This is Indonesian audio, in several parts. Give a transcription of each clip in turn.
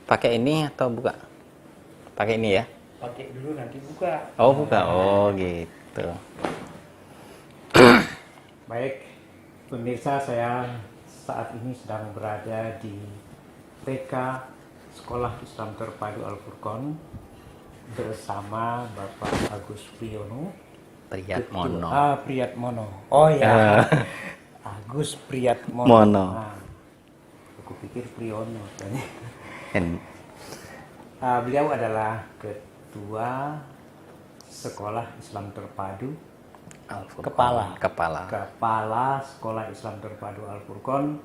Pakai ini atau buka? Pakai ini ya? Pakai dulu nanti buka. Oh, buka. Oh, gitu. Baik, pemirsa, saya saat ini sedang berada di TK Sekolah Islam Terpadu Al-Furqon bersama Bapak Agus Priyono. Priyatmono. Priyatmono. Oh ya, Agus Priyatmono. Nah, aku pikir Priyono. Beliau adalah Ketua Sekolah Islam Terpadu Kepala Sekolah Islam Terpadu Al-Furqon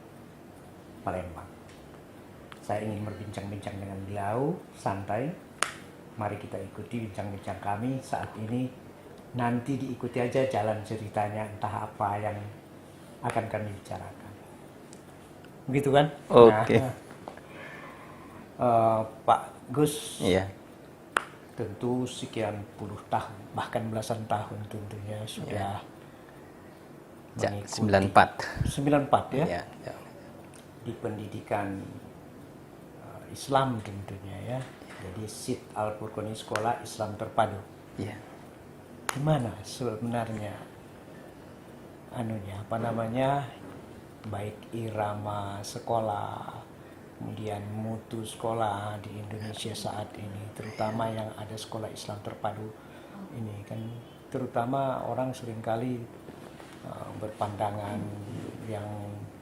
Palembang. Saya ingin berbincang-bincang dengan beliau, santai. Mari kita ikuti bincang-bincang kami saat ini. Nanti diikuti aja jalan ceritanya, entah apa yang akan kami bicarakan. Begitu kan? Oke. Pak Gus. Iya. Tentu sekian puluh tahun, bahkan belasan tahun tentunya sudah mengikuti 94 ya, di pendidikan Islam tentunya ya. Jadi SIT Al-Furqon Sekolah Islam Terpadu. Iya. Gimana sebenarnya baik irama sekolah, kemudian mutu sekolah di Indonesia saat ini, terutama yang ada sekolah Islam terpadu ini kan, terutama orang seringkali berpandangan yang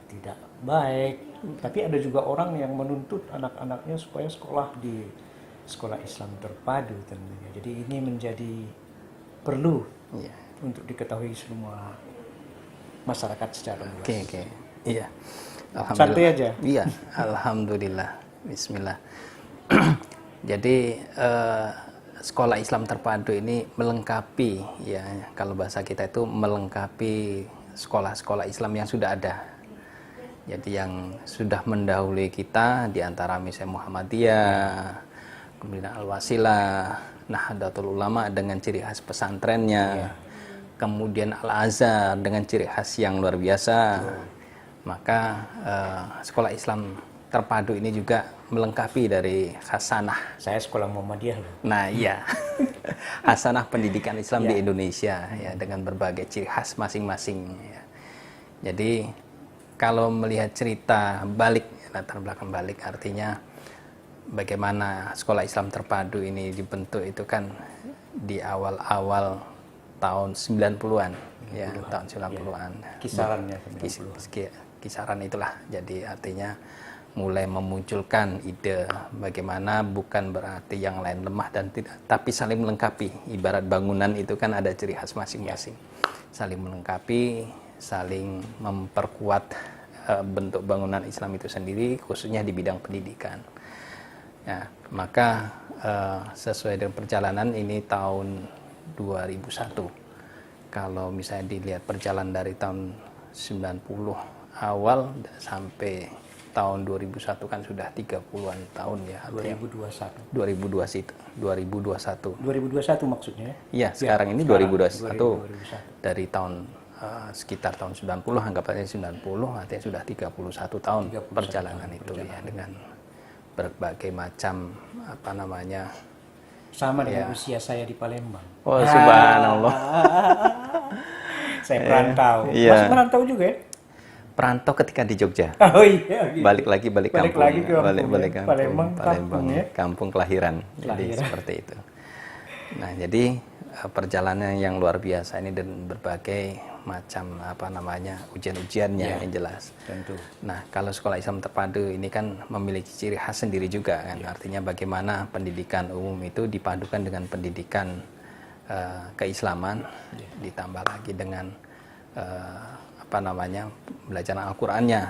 tidak baik, tapi ada juga orang yang menuntut anak-anaknya supaya sekolah di sekolah Islam terpadu tentunya. Jadi ini menjadi perlu untuk diketahui semua masyarakat secara luas. Oke. Iya. Santai aja. Iya, alhamdulillah. Bismillah. Jadi sekolah Islam terpadu ini melengkapi, ya, kalau bahasa kita itu melengkapi sekolah-sekolah Islam yang sudah ada. Jadi yang sudah mendahului kita di antara misalnya Muhammadiyah, kemudian Al-Wasilah, Nahdlatul Ulama dengan ciri khas pesantrennya, kemudian Al-Azhar dengan ciri khas yang luar biasa. Maka sekolah Islam terpadu ini juga melengkapi dari khasanah. Saya sekolah Muhammadiyah loh. Nah iya, khasanah pendidikan Islam di Indonesia ya, dengan berbagai ciri khas masing-masing. Ya. Jadi kalau melihat cerita balik, latar belakang balik, artinya bagaimana sekolah Islam terpadu ini dibentuk itu kan di awal-awal tahun 90-an. Ya, tahun 90-an. Kisarannya 90. Kisaran itulah. Jadi artinya mulai memunculkan ide bagaimana bukan berarti yang lain lemah dan tidak, tapi saling melengkapi. Ibarat bangunan itu kan ada ciri khas masing-masing. Saling melengkapi, saling memperkuat bentuk bangunan Islam itu sendiri, khususnya di bidang pendidikan. Ya, maka sesuai dengan perjalanan ini tahun 2001. Kalau misalnya dilihat perjalanan dari tahun 90 awal sampai tahun 2001 kan sudah 30-an tahun ya. 2021. 2021 maksudnya? Iya, sekarang ini 2021. Dari tahun sekitar tahun 90, anggap aja 90, artinya sudah 31 tahun perjalanan itu ya, dengan berbagai macam sama dengan usia saya di Palembang. Oh, subhanallah. Saya perantau. Masih merantau juga ya? Perantau ketika di Jogja. Oh iya. Balik lagi kampung. Balik kampung. Palembang ya. Kampung kelahiran. Jadi seperti itu. Nah, jadi perjalanan yang luar biasa ini dan berbagai macam ujian-ujiannya yang jelas. Tentu. Nah, kalau sekolah Islam terpadu ini kan memiliki ciri khas sendiri juga kan. Artinya bagaimana pendidikan umum itu dipadukan dengan pendidikan keislaman, ditambah lagi dengan belajar Al-Qur'annya.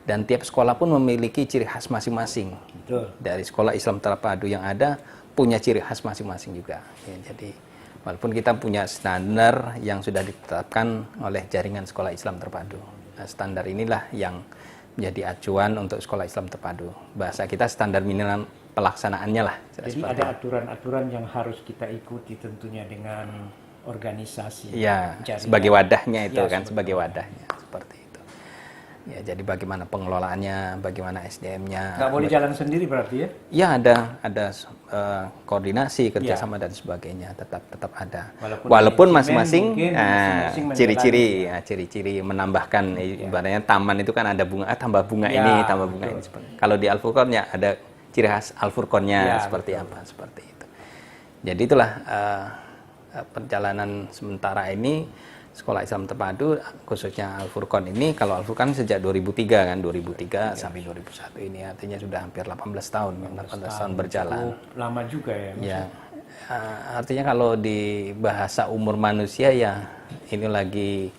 Dan tiap sekolah pun memiliki ciri khas masing-masing. Betul. Dari sekolah Islam terpadu yang ada punya ciri khas masing-masing juga. Ya, jadi walaupun kita punya standar yang sudah ditetapkan oleh jaringan sekolah Islam terpadu. Nah, standar inilah yang menjadi acuan untuk sekolah Islam terpadu. Bahasa kita standar minimal pelaksanaannya lah. Jadi ada aturan-aturan yang harus kita ikuti tentunya dengan organisasi. Ya, jaringan. sebagai wadahnya itu kan, sebagai wadahnya seperti itu. Ya, jadi bagaimana pengelolaannya, bagaimana SDM-nya. Nggak boleh jalan sendiri berarti ya? Ya, ada koordinasi, kerjasama dan sebagainya, tetap ada. Walaupun Walaupun manajemen masing-masing mungkin masing-masing ciri-ciri, menjalani, ya, ciri-ciri menambahkan. Ibaratnya taman itu kan ada bunga, tambah bunga Ya, ini, tambah bunga betul. ini. Kalau di Al-Furqan ya ada ciri khas Al-Furqannya Ya, seperti betul. apa, seperti itu. Jadi itulah perjalanan sementara ini Sekolah Islam Terpadu, khususnya Al-Furqan ini. Kalau Al-Furqan sejak 2003 kan, 2003 sampai 2001 ini, artinya sudah hampir 18 tahun, 18 tahun berjalan. Cukup lama juga ya. Ya, artinya kalau di bahasa umur manusia ya ini lagi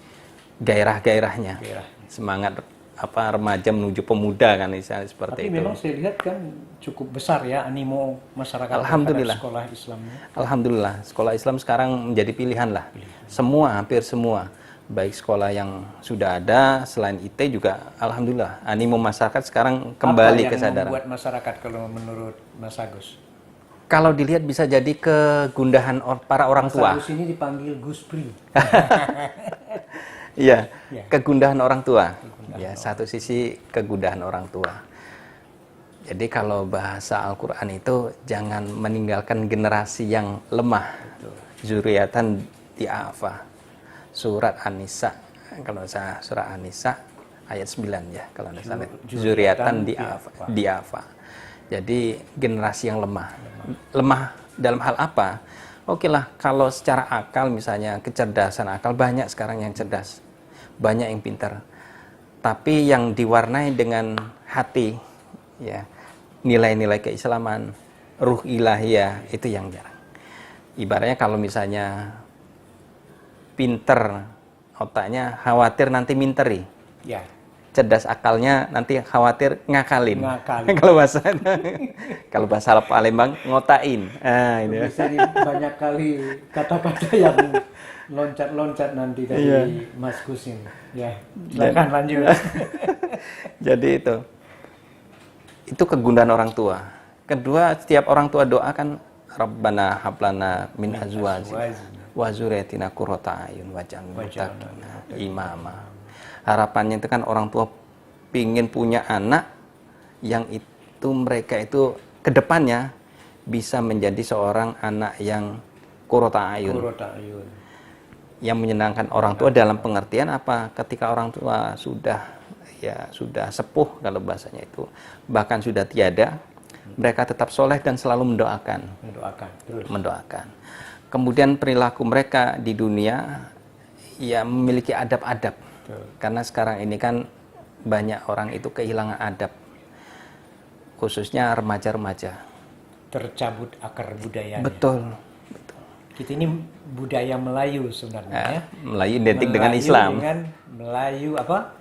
gairah-gairahnya, semangat remaja menuju pemuda kan, misalnya seperti Tapi itu. memang saya lihat kan cukup besar ya animo masyarakat Alhamdulillah. terhadap sekolah Islamnya. Alhamdulillah, sekolah Islam sekarang menjadi pilihan lah. Hampir semua, baik sekolah yang sudah ada, selain IT juga, alhamdulillah, animo masyarakat sekarang kembali Apa yang kesadaran. membuat masyarakat kalau menurut Mas Agus? Kalau dilihat bisa jadi kegundahan para orang Mas tua. Agus ini dipanggil Guspri. Iya, Ya. kegundahan orang tua. Ya, satu sisi kegundahan orang tua. Jadi kalau bahasa Al-Quran itu jangan meninggalkan generasi yang lemah. Zuriatan di'afa. Surat An-Nisa, kalau saya surat An-Nisa ayat 9 ya, kalau tidak salah. Zuriatan di'afa. Jadi generasi yang lemah. Lemah dalam hal apa? Oke lah, kalau secara akal misalnya, kecerdasan akal, banyak sekarang yang cerdas. Banyak yang pintar. Tapi yang diwarnai dengan hati, ya, nilai-nilai keislaman, ruh ilahiyah, itu yang jarang. Ibaratnya kalau misalnya pinter otaknya, khawatir nanti minteri. Ya. Cerdas akalnya nanti khawatir ngakalin. Ngakalin. kalau bahasa Palembang ngotain. Ini. Bisa banyak kali kata-kata yang loncat-loncat nanti dari Mas Gus ini. Ya, silakan lanjut. Jadi itu kegundahan orang tua. Kedua, setiap orang tua doakan Rabbana hablana min azwajina wa dzurriyyatina qurrata a'yun waj'alna muttaqina imama. Harapannya itu kan orang tua pingin punya anak yang itu mereka itu kedepannya bisa menjadi seorang anak yang qurrata a'yun. Yang menyenangkan orang tua dalam pengertian apa? Ketika orang tua sudah sepuh, kalau bahasanya itu, bahkan sudah tiada, mereka tetap soleh dan selalu mendoakan. Kemudian perilaku mereka di dunia ya memiliki adab-adab. Karena sekarang ini kan banyak orang itu kehilangan adab, khususnya remaja-remaja. Tercabut akar budayanya. Betul. Kita ini budaya Melayu sebenarnya. Melayu identik dengan Islam. Dengan Melayu apa?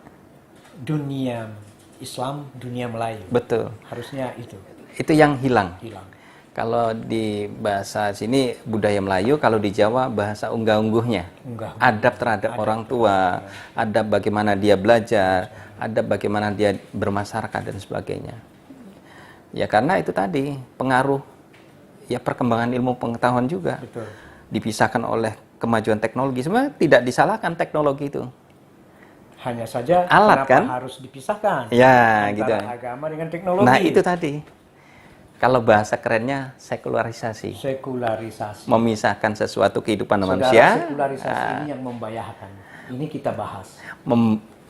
Dunia Islam, dunia Melayu. Betul. Harusnya itu. Itu yang hilang. Hilang. Kalau di bahasa sini budaya Melayu, kalau di Jawa bahasa unggah-ungguhnya. Adab terhadap orang tua, adab bagaimana dia belajar, adab bagaimana dia bermasyarakat dan sebagainya. Ya karena itu tadi pengaruh ya perkembangan ilmu pengetahuan juga. Betul. Dipisahkan oleh kemajuan teknologi. Sebenarnya tidak disalahkan teknologi itu. Hanya saja alat kenapa kan harus dipisahkan ya antara gitu. Agama dengan teknologi. Nah itu tadi. Kalau bahasa kerennya sekularisasi. Memisahkan sesuatu kehidupan manusia. Sekularisasi ini yang membahayakan. Ini kita bahas.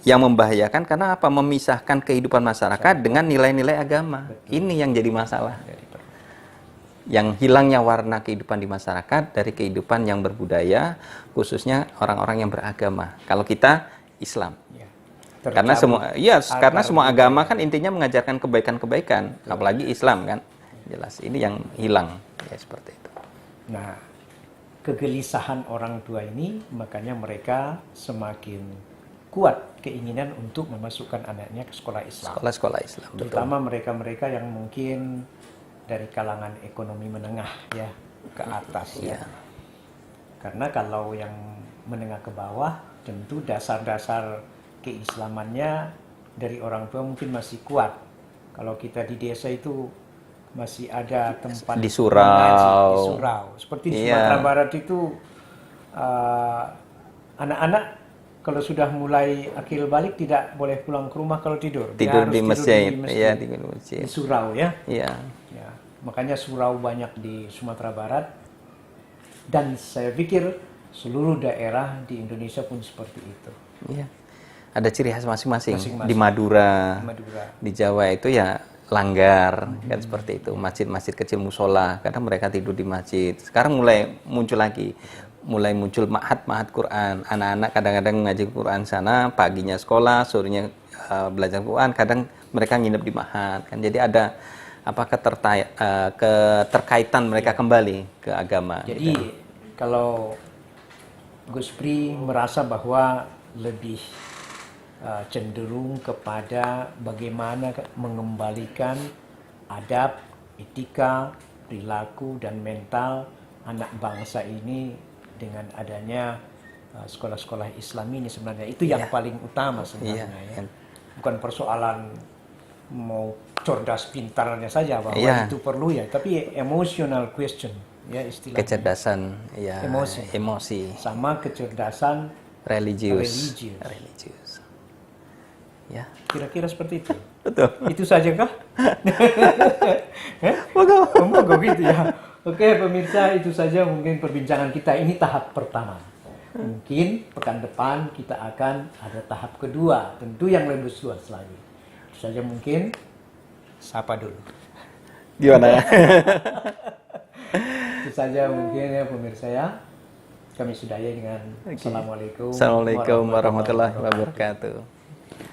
Yang membahayakan karena apa? Memisahkan kehidupan masyarakat dengan nilai-nilai agama. Betul. Ini yang jadi masalah. Yang hilangnya warna kehidupan di masyarakat dari kehidupan yang berbudaya, khususnya orang-orang yang beragama. Kalau kita Islam. Karena semua agama kan intinya mengajarkan kebaikan-kebaikan, apalagi Islam kan. Jelas ini yang hilang ya seperti itu. Nah, kegelisahan orang tua ini makanya mereka semakin kuat keinginan untuk memasukkan anaknya ke sekolah Islam. Sekolah Islam. Terutama mereka-mereka yang mungkin dari kalangan ekonomi menengah ya ke atas ya. Karena kalau yang menengah ke bawah tentu dasar-dasar keislamannya dari orang tua mungkin masih kuat. Kalau kita di desa itu masih ada tempat di surau. Di surau. Seperti di Sumatera Barat itu anak-anak kalau sudah mulai akil balik tidak boleh pulang ke rumah kalau tidur. Dia Tidur harus di tidur masjid. di masjid. Iya, tidur di masjid. Di surau ya. Iya. Ya, makanya surau banyak di Sumatera Barat dan saya pikir seluruh daerah di Indonesia pun seperti itu. Iya. Ada ciri khas masing-masing. Masing-masing. Di Madura, Madura. di Jawa itu ya langgar, kan seperti itu. Masjid-masjid kecil musola, kadang mereka tidur di masjid. Sekarang mulai muncul lagi. Mulai muncul ma'had Quran. Anak-anak kadang-kadang ngaji Quran sana, paginya sekolah, sorenya belajar Quran, kadang mereka nginep di ma'had. Kan jadi ada apa keterkaitan mereka kembali ke agama. Jadi gitu. kalau Gus Pri merasa bahwa lebih cenderung kepada bagaimana mengembalikan adab, etika, perilaku dan mental anak bangsa ini dengan adanya sekolah-sekolah Islam ini sebenarnya itu yang paling utama sebenarnya ya. Bukan persoalan mau cerdas pintarnya saja bahwa itu perlu ya, tapi emotional question ya istilahnya. Kecerdasan ya, emosi sama kecerdasan religius. Ya, kira-kira seperti itu. Betul. Itu saja kah? Moga gitu ya. Oke pemirsa, itu saja mungkin perbincangan kita. Ini tahap pertama. Mungkin pekan depan kita akan ada tahap kedua, tentu yang lebih luas lagi. Itu saja mungkin. Sapa dulu. Gimana ya? Itu saja mungkin ya pemirsa ya. Kami sudahi dengan Assalamualaikum Assalamualaikum warahmatullahi wabarakatuh.